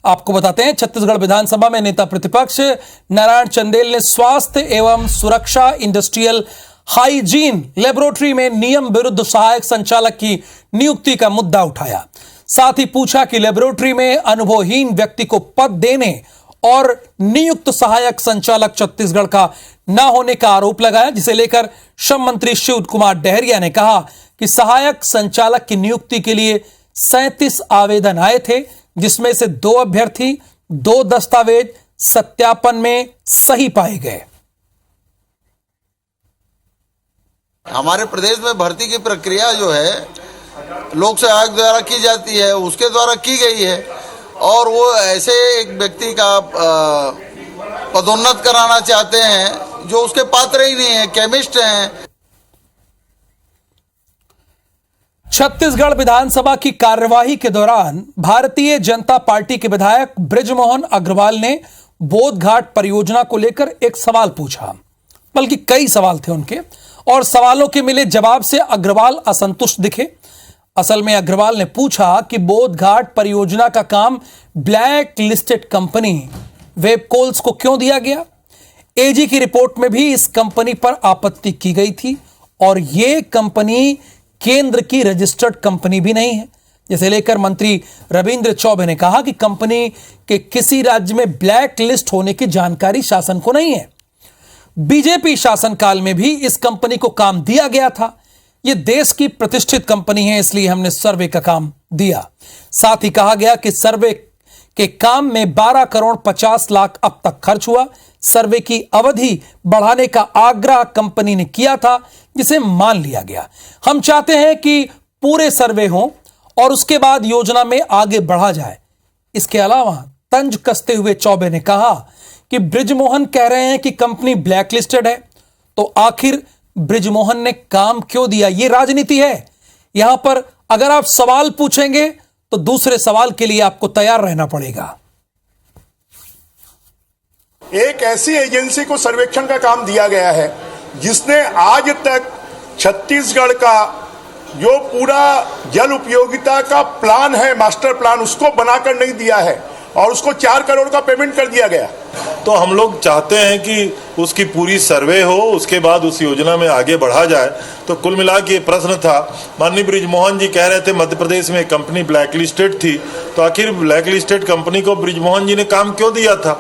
आपको बताते हैं, छत्तीसगढ़ विधानसभा में नेता प्रतिपक्ष नारायण चंदेल ने स्वास्थ्य एवं सुरक्षा इंडस्ट्रियल हाइजीन लेबोरेटरी में नियम विरुद्ध सहायक संचालक की नियुक्ति का मुद्दा उठाया। साथ ही पूछा कि लेबोरेटरी में अनुभवहीन व्यक्ति को पद देने और नियुक्त सहायक संचालक छत्तीसगढ़ का न होने का आरोप लगाया, जिसे लेकर श्रम मंत्री शिव कुमार डहरिया ने कहा कि सहायक संचालक की नियुक्ति के लिए 37 आवेदन आए थे, जिसमें से 2 अभ्यर्थी 2 दस्तावेज सत्यापन में सही पाए गए। हमारे प्रदेश में भर्ती की प्रक्रिया जो है लोक सेवा आयोग द्वारा की जाती है, उसके द्वारा की गई है और वो ऐसे एक व्यक्ति का पदोन्नत कराना चाहते हैं जो उसके पात्र ही नहीं है, केमिस्ट हैं। छत्तीसगढ़ विधानसभा की कार्यवाही के दौरान भारतीय जनता पार्टी के विधायक बृजमोहन अग्रवाल ने बोधघाट परियोजना को लेकर एक सवाल पूछा, बल्कि कई सवाल थे उनके, और सवालों के मिले जवाब से अग्रवाल असंतुष्ट दिखे। असल में अग्रवाल ने पूछा कि बोधघाट परियोजना का काम ब्लैक लिस्टेड कंपनी वेबकोल्स को क्यों दिया गया। एजी की रिपोर्ट में भी इस कंपनी पर आपत्ति की गई थी और यह कंपनी केंद्र की रजिस्टर्ड कंपनी भी नहीं है, जिसे लेकर मंत्री रविंद्र चौबे ने कहा कि कंपनी के किसी राज्य में ब्लैक लिस्ट होने की जानकारी शासन को नहीं है। बीजेपी शासनकाल में भी इस कंपनी को काम दिया गया था। यह देश की प्रतिष्ठित कंपनी है, इसलिए हमने सर्वे का काम दिया। साथ ही कहा गया कि सर्वे के काम में 12 करोड़ 50 लाख अब तक खर्च हुआ। सर्वे की अवधि बढ़ाने का आग्रह कंपनी ने किया था, जिसे मान लिया गया। हम चाहते हैं कि पूरे सर्वे हो और उसके बाद योजना में आगे बढ़ा जाए। इसके अलावा तंज कसते हुए चौबे ने कहा कि बृजमोहन कह रहे हैं कि कंपनी ब्लैकलिस्टेड है, तो आखिर बृजमोहन ने काम क्यों दिया? यह राजनीति है। यहां पर अगर आप सवाल पूछेंगे तो दूसरे सवाल के लिए आपको तैयार रहना पड़ेगा। एक ऐसी एजेंसी को सर्वेक्षण का काम दिया गया है जिसने आज तक छत्तीसगढ़ का जो पूरा जल उपयोगिता का प्लान है, मास्टर प्लान, उसको बनाकर नहीं दिया है और उसको 4 करोड़ का पेमेंट कर दिया गया। तो हम लोग चाहते हैं कि उसकी पूरी सर्वे हो, उसके बाद उस योजना में आगे बढ़ा जाए। तो कुल मिला के प्रश्न था, माननीय बृजमोहन जी कह रहे थे मध्य प्रदेश में कंपनी ब्लैकलिस्टेड थी, तो आखिर ब्लैकलिस्टेड कंपनी को बृजमोहन जी ने काम क्यों दिया था?